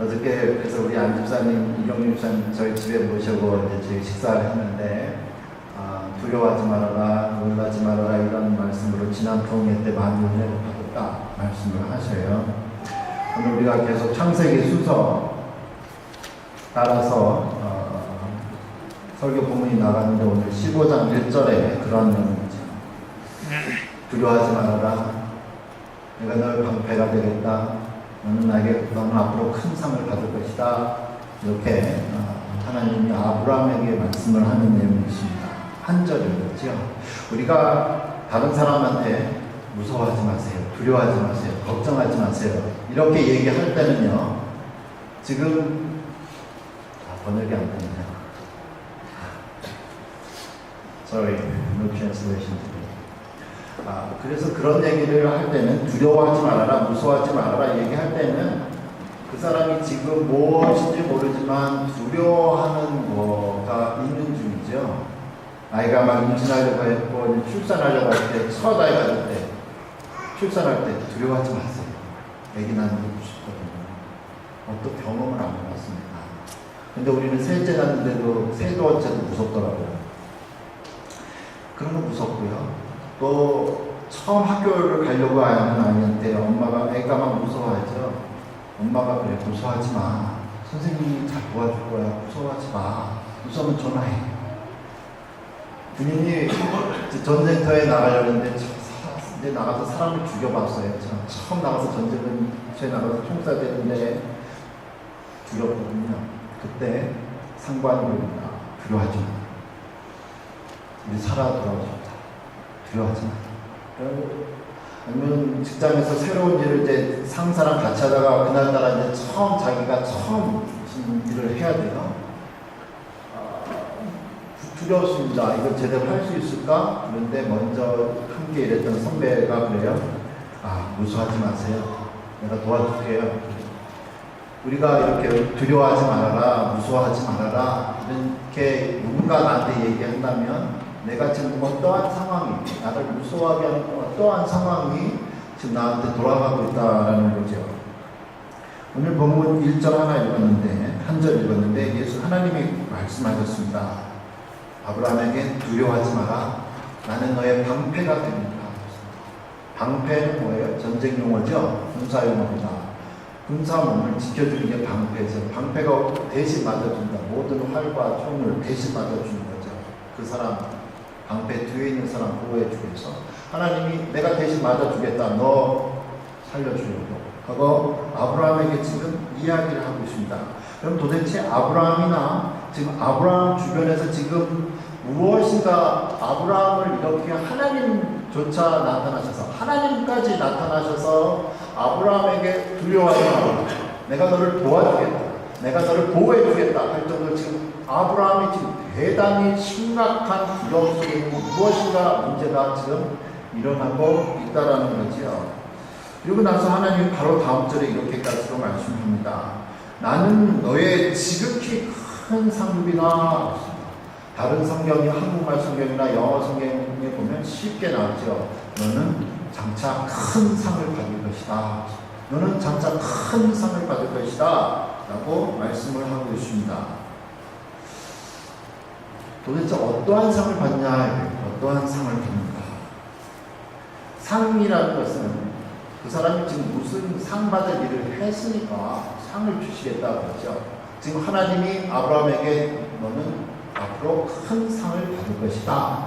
어저께 그래서 우리 안 집사님, 이경림 집사님 저희 집에 모시고 이제 저희 식사를 했는데 두려워하지 말아라, 놀라지 말아라 이런 말씀으로 지난 동해 때 많이 은혜를 받았다 말씀을 하셔요. 오늘 우리가 계속 창세기 순서 따라서 설교 본문이 나갔는데 오늘 15장 1절에 그런 내용이죠. 두려워하지 말아라. 내가 널 방패가 되겠다. 너는 앞으로 큰 상을 받을 것이다. 이렇게 하나님이 아브라함에게 말씀을 하는 내용이 있습니다. 한 절인 거죠. 우리가 다른 사람한테 무서워하지 마세요. 두려워하지 마세요. 걱정하지 마세요. 이렇게 얘기할 때는요. 지금 번역이 안 됩니다. Sorry, no translation. 그래서 그런 얘기를 할 때는 두려워하지 말아라, 무서워하지 말아라 얘기할 때는 그 사람이 지금 무엇인지 모르지만 두려워하는 거가 있는 중이죠. 아이가 막 임신하려고 했고 출산하려고 할 때, 첫 아이가 될 때, 출산할 때 두려워하지 마세요. 아기 낳는 게 무섭거든요. 어떤 경험을 안 해봤습니다. 근데 우리는 셋째 낳는데도 셋째도 무섭더라고요. 그런 거 무섭고요. 또 처음 학교를 가려고 하는 아이한테 애가 막 무서워하죠. 엄마가 그래, 무서워하지 마. 선생님이 잘 도와줄 거야. 무서워하지 마. 무서우면 전화해. 군인이 전쟁터에 나가려는데 이제 나가서 사람을 죽여봤어요. 처음 나가서 전쟁터에 나가서 총 쏴야 되는데 죽였거든요. 그때 상관이 보입니다. 두려워하지 마. 우리 살아 돌아오죠. 두려워하지 마. 아니면 직장에서 새로운 일을 이제 상사랑 같이 하다가 그날따라 이제 자기가 처음 무슨 일을 해야 돼요. 두렵습니다. 이걸 제대로 할 수 있을까? 그런데 먼저 함께 일했던 선배가 그래요. 무서워하지 마세요. 내가 도와줄게요. 우리가 이렇게 두려워하지 말아라, 무서워하지 말아라 이렇게 누군가 나한테 얘기한다면 내가 지금 어떠한 상황이, 나를 무서워하게 하는 어떠한 상황이 지금 나한테 돌아가고 있다라는 거죠. 오늘 본문 1절 하나 읽었는데, 한 절 읽었는데, 하나님이 말씀하셨습니다. 아브라함에게 두려워하지 마라. 나는 너의 방패가 됩니다. 방패는 뭐예요? 전쟁 용어죠? 군사 용어입니다. 군사 몸을 지켜주는 게 방패죠. 방패가 대신 맞아준다. 모든 활과 총을 대신 맞아주는 거죠. 그 사람, 방패 뒤에 있는 사람 보호해주기 위해서 하나님이 내가 대신 맞아주겠다. 너 살려주려고 하고 아브라함에게 지금 이야기를 하고 있습니다. 그럼 도대체 아브라함이나 지금 아브라함 주변에서 지금 무엇인가 아브라함을 이렇게 하나님조차 나타나셔서 하나님까지 나타나셔서 아브라함에게 두려워하지 마라. 내가 너를 도와주겠다. 내가 너를 보호해주겠다 할 정도로 지금 아브라함이 지금 대단히 심각한 두려움 속에 있는 무엇인가 문제가 지금 일어나고 있다라는 거지요. 그리고 나서 하나님이 바로 다음 절에 이렇게까지도 말씀합니다. 나는 너의 지극히 큰 상급이다. 다른 성경이 한국말 성경이나 영어 성경에 보면 쉽게 나오죠. 너는 장차 큰 상을 받을 것이다. 너는 장차 큰 상을 받을 것이다. 라고 말씀을 하고 있습니다. 도대체 어떠한 상을 받냐? 어떠한 상을 받는가? 상이라는 것은 그 사람이 지금 무슨 상 받을 일을 했으니까 상을 주시겠다 그러죠. 지금 하나님이 아브라함에게 너는 앞으로 큰 상을 받을 것이다.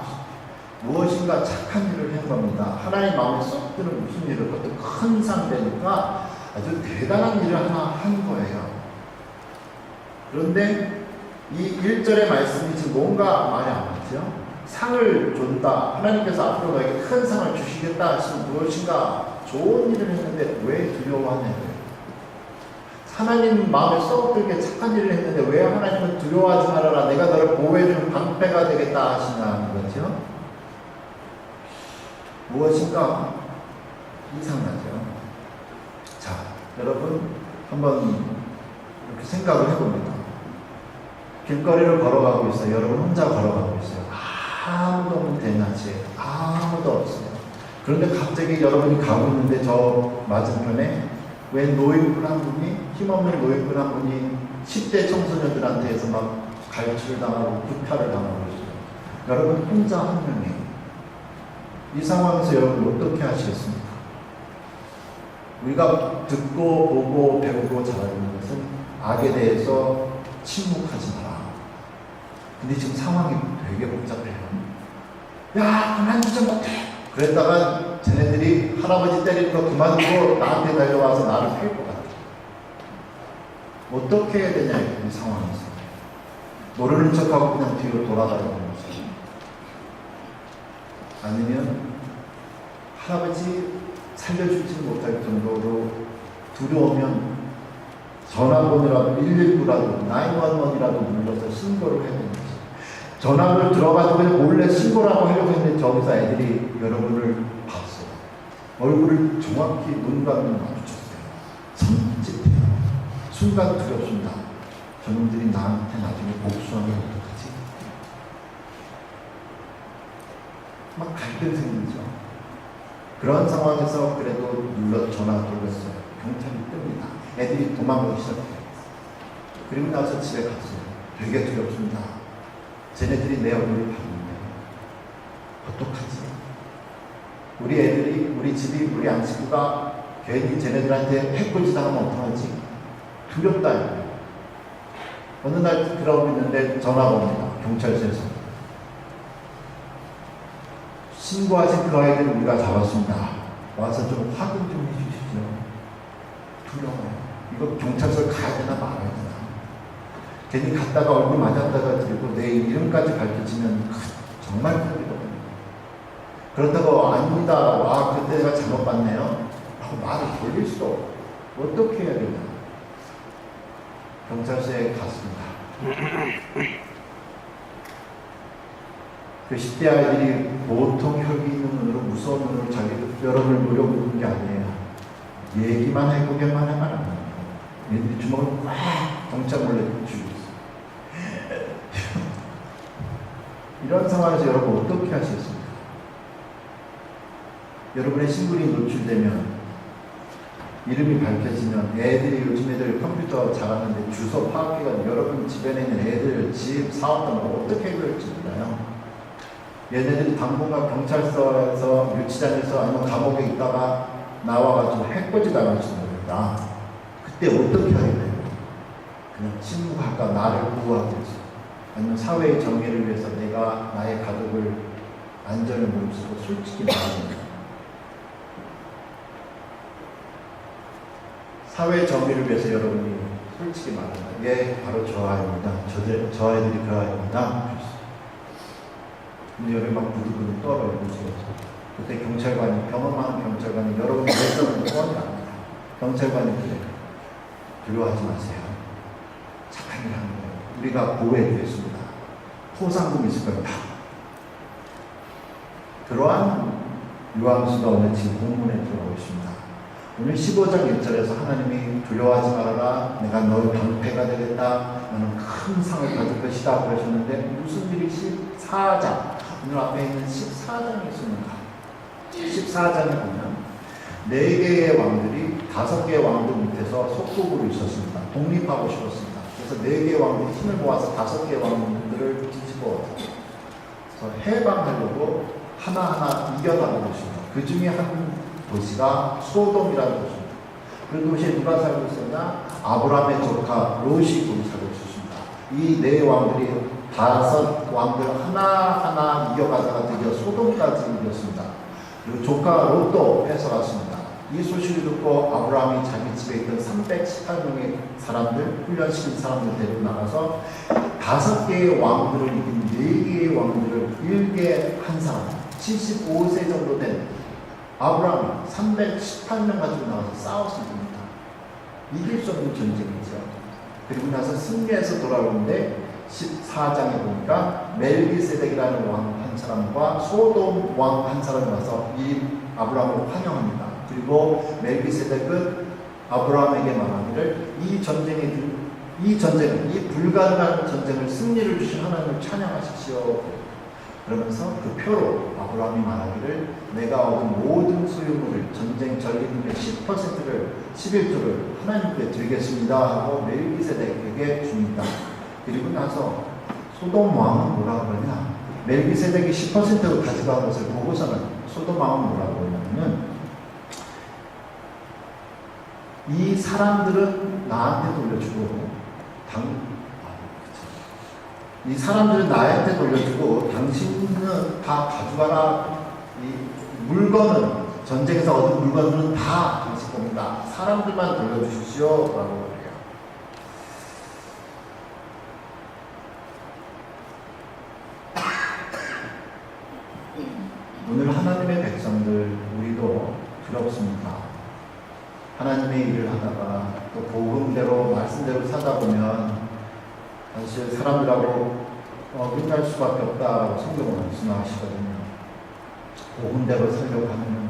무엇인가 착한 일을 한 겁니다. 하나님 마음에 쏙 드는 무슨 일을 그것도 큰 상 되니까 아주 대단한 일을 하나 한 거예요. 그런데 이 1절의 말씀이 지금 뭔가 말이 안 맞죠? 상을 준다. 하나님께서 앞으로 너에게 큰 상을 주시겠다 하시면 무엇인가 좋은 일을 했는데 왜 두려워하냐고요. 하나님 마음에 쏙 들게 착한 일을 했는데 왜 하나님은 두려워하지 말아라. 내가 너를 보호해주는 방패가 되겠다 하시냐는 거죠. 무엇인가 이상하죠. 자, 여러분 한번 이렇게 생각을 해봅니다. 길거리를 걸어가고 있어요. 여러분 혼자 걸어가고 있어요. 아무도 없는 대낮에 아무도 없어요. 그런데 갑자기 여러분이 가고 있는데 저 맞은편에 왜 노인분 한 분이, 힘없는 노인분 한 분이 10대 청소년들한테서 막 갈취를 당하고 구타를 당하고 있어요. 여러분 혼자 한 명이에요. 이 상황에서 여러분 어떻게 하시겠습니까? 우리가 듣고 보고 배우고 자라는 것은 악에 대해서 침묵하지 마라. 근데 지금 상황이 되게 복잡해요. 야, 그만두지 못해. 그랬다가 쟤네들이 할아버지 때리는 거 그만두고 나한테 달려와서 나를 패일 것 같아. 어떻게 해야 되냐, 이 상황에서. 모르는 척하고 그냥 뒤로 돌아가는 거지. 아니면 할아버지 살려주지 못할 정도로 두려우면 전화번호라도 119라도 911이라도 눌러서 신고를 해야 되는 거지. 전화를 들어가지고 그냥 몰래 신고라고 하려고 했는데 저기서 애들이 여러분을 봤어요. 얼굴을 정확히 눈과 눈 마주쳤어요. 손짓해요. 순간 두렵습니다. 저놈들이 나한테 나중에 복수하면 어떡하지? 막 갈등 생기죠. 그런 상황에서 그래도 전화가 돌렸어요. 경찰이 뜹니다. 애들이 도망가기 시작해요. 그리고 나서 집에 갔어요. 되게 두렵습니다. 쟤네들이 내 얼굴을 봤는데 어떡하지? 우리 애들이, 우리 집이, 우리 안식구가 괜히 쟤네들한테 해코지 당하면 어떡하지? 두렵다. 어느 날 그러고 있는데 전화가 옵니다. 경찰서에서. 신고하신 그 아이들을 우리가 잡았습니다. 와서 좀 확인 좀 해주시죠. 두려워요. 이거 경찰서 가야 되나 말아야 되나. 괜히 갔다가 얼굴 맞았다가 들고 내 이름까지 밝혀지면 정말 큰일이거든요. 그렇다고 아닙니다. 와, 그때 내가 잘못 봤네요. 라고 말을 돌릴 수도 어떻게 해야 되나. 경찰서에 갔습니다. 그 10대 아이들이 보통 혈기 있는 눈으로 무서운 눈으로 여러분을 노려보는 게 아니에요. 얘기만 해보게만 하면 안 돼요. 얘들이 주먹을 꽉 경찰 몰래 쥐고 있어요. 이런 상황에서 여러분 어떻게 하시겠습니까? 여러분의 신분이 노출되면, 이름이 밝혀지면, 애들이 요즘 애들 컴퓨터 잘하는데 주소 파악해가지고 여러분 집에 있는 애들, 집, 사업 등을 어떻게 해결할지 몰라요. 얘네들이 당분간 경찰서에서, 유치장에서 아니면 감옥에 있다가 나와가지고 해코지 당할지도 모릅니다. 그때 어떻게 하게 돼요? 그냥 침묵할까, 나를 구하겠어. 아니면 사회의 정의를 위해서 내가 나의 가족을 안전을 무릅쓰고 솔직히 말하는 거예요. 사회 정의를 위해서 여러분이 솔직히 말한다. 예, 바로 저 아이입니다. 저 아이들이 그 아이입니다. 근데 여러분 막 부들부들 떨어요. 그때 경찰관이, 경험 많은 경찰관이 여러분의 열정을 소원이 납니다. 경찰관이 그래요. 두려워하지 마세요. 착한 일 하는 거예요. 우리가 보호해드리겠습니다. 포상금 있을 겁니다. 그러한 요한수가 오늘 지금 본문에 들어오고 있습니다. 오늘 15장 1절에서 하나님이 두려워하지 말아라. 내가 너의 방패가 되겠다. 너는 큰 상을 받을 것이다. 그러셨는데 무슨 일이 14장, 오늘 앞에 있는 14장이 있습니까? 14장에 보면 4개의 왕들이 5개의 왕들 밑에서 속국으로 있었습니다. 독립하고 싶었습니다. 그래서 4개의 왕들이 힘을 모아서 5개의 왕들을 뒤집어 그래서 해방하려고 하나하나 이겨나가고 있습니다. 그 중에 한 도시가 소돔이라는 도시입니다. 그 도시에 누가 살고 있었냐? 아브라함의 조카 롯이 거기 살고 있었습니다. 이 4 왕들이 5 왕들 하나하나 이겨가다가 드디어 소돔까지 이겼습니다. 그리고 조카 롯도 뺏어갔습니다. 이 소식을 듣고 아브라함이 자기 집에 있던 318명의 사람들, 훈련시킨 사람들 데리고 나가서 5개의 왕들을 이긴 4개의 왕들을 1개 한 사람, 75세 정도 된 아브라함이 318명 가지고 나와서 싸웠습니다. 이길 수 없는 전쟁이죠. 그리고 나서 승리해서 돌아오는데 14장에 보니까 멜기세덱이라는 왕 한 사람과 소돔 왕 한 사람이 와서 이 아브라함을 환영합니다. 그리고 멜기세덱은 아브라함에게 말하기를 이 불가능한 전쟁을 승리를 주신 하나님을 찬양하십시오. 그러면서 그 표로 아브라함이 말하기를 내가 얻은 모든 소유물을 전쟁 전리품의 10%를 11조를 하나님께 드리겠습니다 하고 멜기세덱에게 줍니다. 그리고 나서 소돔 왕은 뭐라 그러냐, 멜기세덱이 10%를 가져간 것을 보고서는 소돔 왕은 뭐라고 그러냐면 이 사람들은 나한테 돌려주고 이 사람들은 나한테 돌려주고 당신은 다 가져가라. 이 물건은 전쟁에서 얻은 물건들은 다 당신 겁니다. 사람들만 돌려주십시오 라고 그래요. 오늘 하나님의 백성들 우리도 두렵습니다. 하나님의 일을 하다가 또 복음대로 말씀대로 사다 보면 사실 사람들하고 어긋날 수밖에 없다라고 성경은 말씀하시거든요. 복음대로 살려고 하면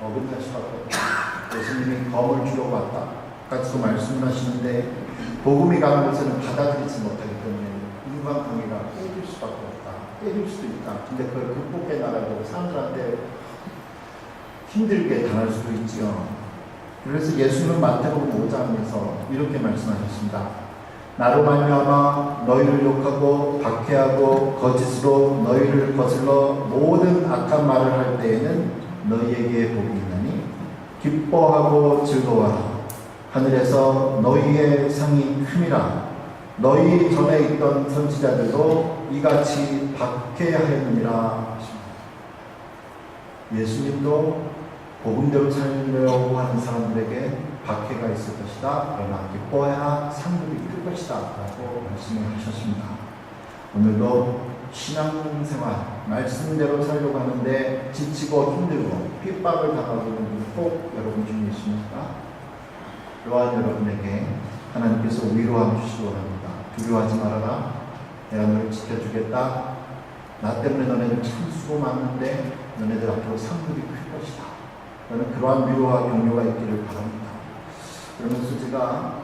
어긋날 수밖에 없다. 예수님이 검을 주려고 왔다 같이 말씀을 하시는데 복음이 가는 곳에는 받아들이지 못하기 때문에 인간관계가 깨질 수밖에 없다. 깨질 수도 있다. 근데 그걸 극복해 나가야 되고 사람들한테 힘들게 당할 수도 있지요. 그래서 예수님은 마태복음 5장에서 이렇게 말씀하셨습니다. 나로 말미암아 너희를 욕하고 박해하고 거짓으로 너희를 거슬러 모든 악한 말을 할 때에는 너희에게 복이 있나니 기뻐하고 즐거워하라. 하늘에서 너희의 상이 큼이라. 너희 전에 있던 선지자들도 이같이 박해하였느니라. 예수님도 복음대로 살려고 하는 사람들에게 박해가 있을 것이다. 그러나 기뻐해야 상급이 클 것이다 라고 말씀을 하셨습니다. 오늘도 신앙생활 말씀대로 살려고 하는데 지치고 힘들고 핍박을 당하고 있는 분 꼭 여러분 중에 있습니까? 그러한 여러분에게 하나님께서 위로함 주시기 원합니다. 두려워하지 말아라. 내가 너를 지켜주겠다. 나 때문에 너네들 참 수고 많은데 너네들 앞으로 상급이 클 것이다. 저는 그러한 위로와 격려가 있기를 바랍니다. 그러면서 제가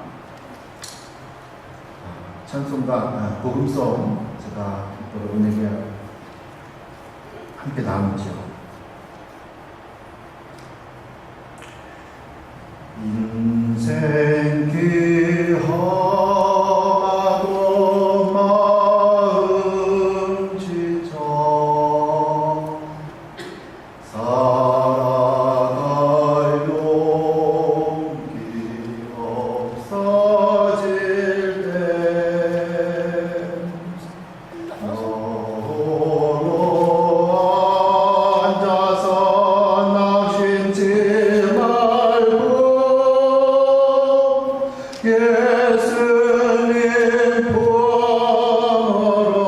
찬송가 복음송 제가 여러분에게 함께 나누죠. 인생 험하고 마음 지쳐 살아갈 용기 없어질 때 너로 앉아서 낙심치 말고 예수님 품으로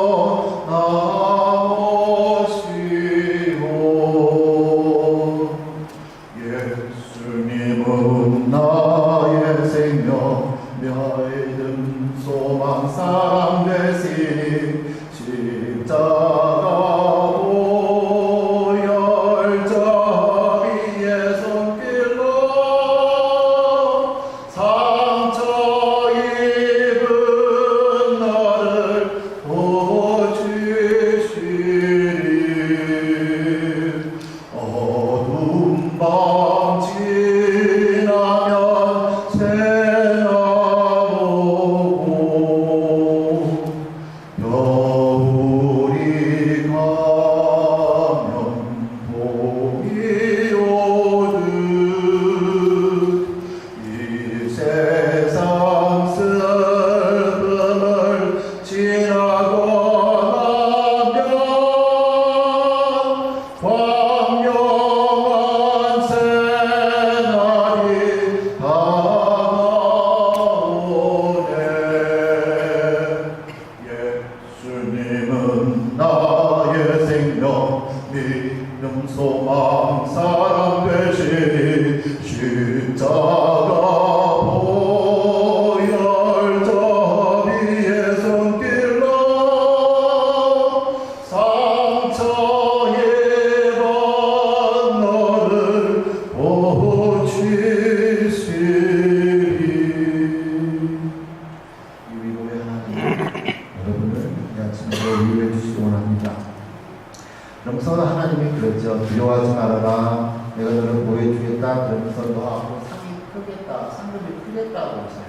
나오시오. 예수님은 나의 생명 믿음 소망 사랑 되시니 십자가로 열정 위의 손길로 상처 입은 너를 보주시리. 어두운 밤 지나면 새나 오고 겨울 하나님이 그러죠. 두려워하지 말아라. 내가 너를 보여주겠다. 그러면서 너 앞으로 상이 크겠다. 상급이 크겠다고 했어요.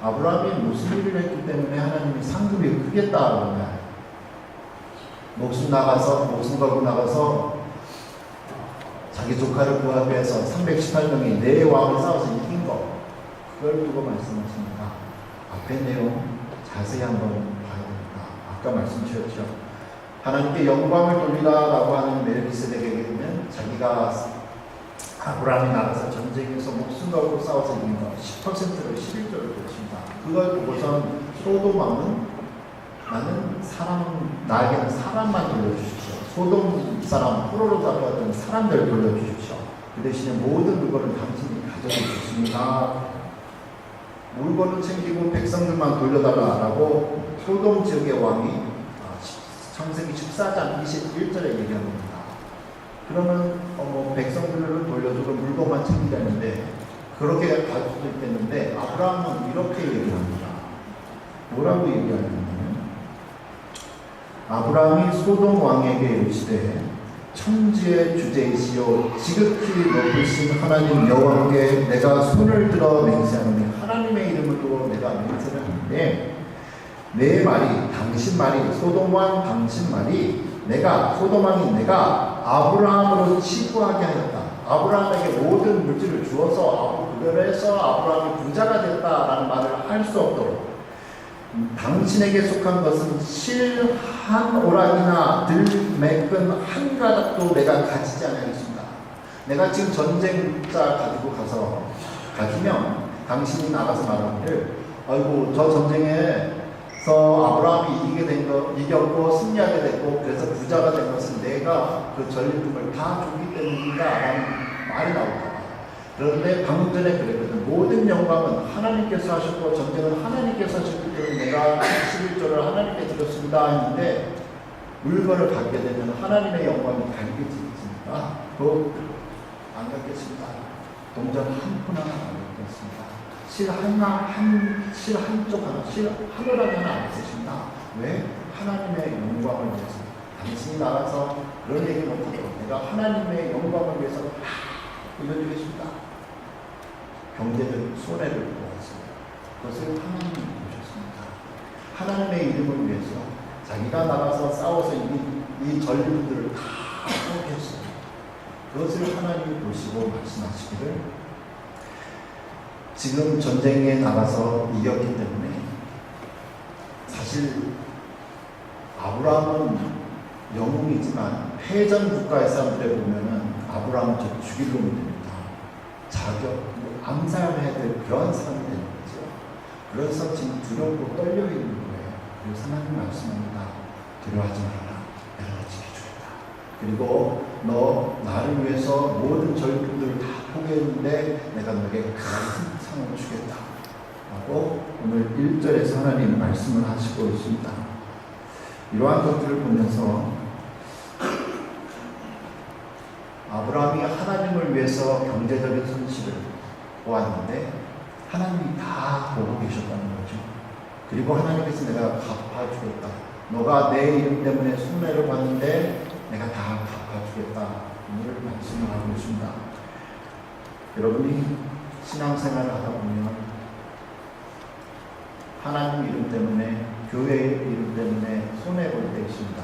아브라함이 무슨 일을 했기 때문에 하나님이 상급이 크겠다 그러냐. 목숨 걸고 나가서 자기 조카를 구하기 위해서 318명이 네 왕을 싸워서 이긴 거. 그걸 두고 말씀하십니다. 앞에 내용 자세히 한번 봐야 됩니다. 아까 말씀 주셨죠. 하나님께 영광을 돌리라라고 하는 멜기세덱에게는 자기가 아브라함이 나가서 전쟁에서 목숨 걸고 싸워서 이긴 거 10%를 11조를 줬습니다. 그걸 보고선 소돔 왕은 나에게는 사람만 돌려주십시오. 소돔 사람, 포로로 잡혀왔던 사람들 돌려주십시오. 그 대신에 모든 물건을 당신이 가져주셨습니다. 물건을 챙기고 백성들만 돌려달라라고 소돔 지역의 왕이 창세기 14장 21절에 얘기합니다. 그러면 백성들을 돌려주고 물건만 챙기자는데 그렇게 갈 수도 있겠는데 아브라함은 이렇게 얘기합니다. 뭐라고 얘기하냐면 아브라함이 소돔 왕에게 이르시되 천지의 주제이시오 지극히 높으신 하나님 여호와께 내가 손을 들어 맹세하노니 하나님의 이름을 두고 내가 맹세를 하는데 내 말이 당신 말이 소돔 왕 당신 말이 소돔 왕인 내가 아브라함으로 치부하게 하였다. 아브라함에게 모든 물질을 주어서 그래서 아브라함이 부자가 됐다라는 말을 할 수 없도록 당신에게 속한 것은 실 한 오락이나 들매끈 한 가닥도 내가 가지지 않겠습니다. 내가 지금 전쟁자 가지면 당신이 나가서 말하기를 아이고 저 전쟁에서 아브라함이 이겼고 승리하게 됐고 그래서 부자가 된 것은 내가 그 전리품을 다 줬기 때문이다 라는 말이 나올까. 그런데 방금 전에 그랬거든. 모든 영광은 하나님께서 하셨고 전쟁은 하나님께서 하셨기 때문에 내가 11조를 하나님께 드렸습니다 했는데 물건을 받게 되면 하나님의 영광이 가리겠습니까? 그거 안 갖겠습니다. 동전 한 푼 하나 안 갖겠습니다. 실 한쪽 하나, 실 하늘하게 하나 안 쓰십니다. 왜? 하나님의 영광을 위해서. 당신이 나가서 그런 얘기 못하도록 내가 하나님의 영광을 위해서 올려주겠습니다. 경제적 손해를 보았습니다. 그것을 하나님이 보셨습니다. 하나님의 이름을 위해서 자기가 나가서 싸워서 이 전리품들을 다 포기했어요. 그것을 하나님이 보시고 말씀하시기를 지금 전쟁에 나가서 이겼기 때문에 사실 아브라함은 영웅이지만 패전 국가의 사람들에 보면은 아브라함은 저 죽일 놈이 됩니다. 암살해야 될 그런 사람이 되는 거죠. 그래서 지금 두렵고 떨려 있는 거예요. 그래서 하나님 말씀합니다. 두려워하지 말아라. 내가 너 지켜주겠다. 그리고 너 나를 위해서 모든 전리품들을 다 포기했는데 내가 너에게 큰 상을 주겠다. 라고 오늘 1절에서 하나님 말씀을 하시고 있습니다. 이러한 것들을 보면서 아브라함이 하나님을 위해서 경제적인 손실을 보았는데 하나님이 다 보고 계셨다는 거죠. 그리고 하나님께서 내가 갚아주겠다. 너가 내 이름 때문에 손해를 봤는데 내가 다 갚아주겠다. 오늘 말씀을 하고 있습니다. 여러분이 신앙생활을 하다 보면 하나님 이름 때문에 교회의 이름 때문에 손해볼 때 있습니다.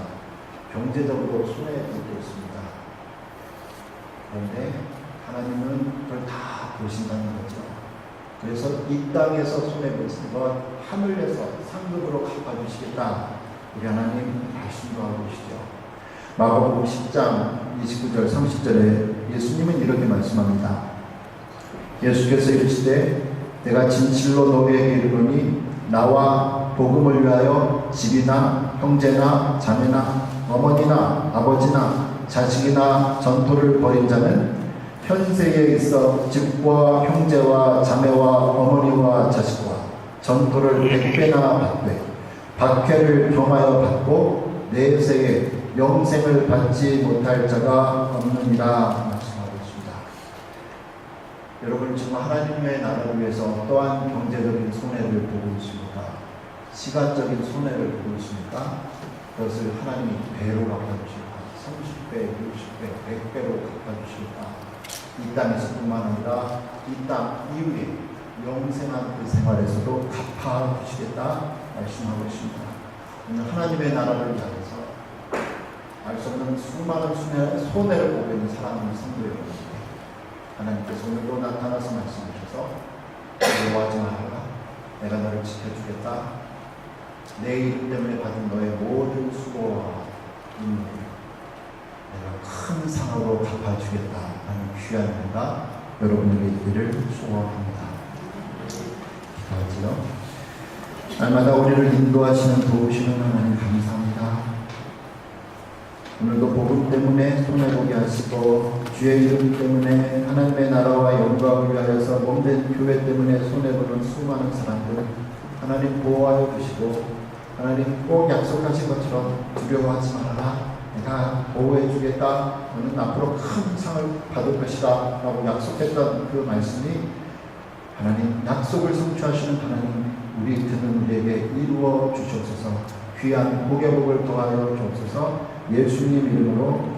경제적으로 손해볼 때 있습니다. 그런데 하나님은 그걸 다 보신다는 거죠. 그래서 이 땅에서 손해보신 것 하늘에서 상급으로 갚아주시겠다. 우리 하나님 말씀도 하고 계시죠. 마가복음 10장 29절 30절에 예수님은 이렇게 말씀합니다. 예수께서 이르시되 내가 진실로 너희에게 이르노니 나와 복음을 위하여 집이나 형제나 자매나 어머니나 아버지나 자식이나 전토를 벌인 자는 현세에 있어 집과 형제와 자매와 어머니와 자식과 전토를 100배나 받되 박해를 경하여 받고 내세에 영생을 받지 못할 자가 없느니라 말씀하고 있습니다. 여러분 지금 하나님의 나라를 위해서 어떠한 경제적인 손해를 보고 있습니까? 시간적인 손해를 보고 있습니까? 그것을 하나님이 배로 갚아주실 것 같습니다. 30배, 60배, 100배로 갚아주시겠다. 이 땅에서뿐만 아니라 이 땅 이후에 영생한 그 생활에서도 갚아주시겠다 말씀하고 있습니다. 오늘 하나님의 나라를 위하여서 알 수 없는 수많은 손해를 보고 있는 사랑하는 성도 여러분께 하나님께서 오늘도 나타나서 말씀하셔서 두려워하지 말아라. 내가 너를 지켜주겠다. 내 이름 때문에 받은 너의 모든 수고와 인내를 내가 큰 상으로 갚아주겠다 하는 귀한 은혜가 여러분에게 있기를 소원합니다. 기도하지요. 날마다 우리를 인도하시는 도우시는 하나님 감사합니다. 오늘도 복음 때문에 손해보게 하시고 주의 이름 때문에 하나님의 나라와 영광을 위하여서 몸된 교회 때문에 손해보는 수많은 사람들 하나님 보호하여 주시고 하나님 꼭 약속하신 것처럼 두려워하지 말아라. 내가 보호해 주겠다. 너는 앞으로 큰 상을 받을 것이다 라고 약속했던 그 말씀이 하나님 약속을 성취하시는 하나님 우리 듣는 우리에게 이루어 주시옵소서. 귀한 복의 복을 더하여 주옵소서. 예수님 이름으로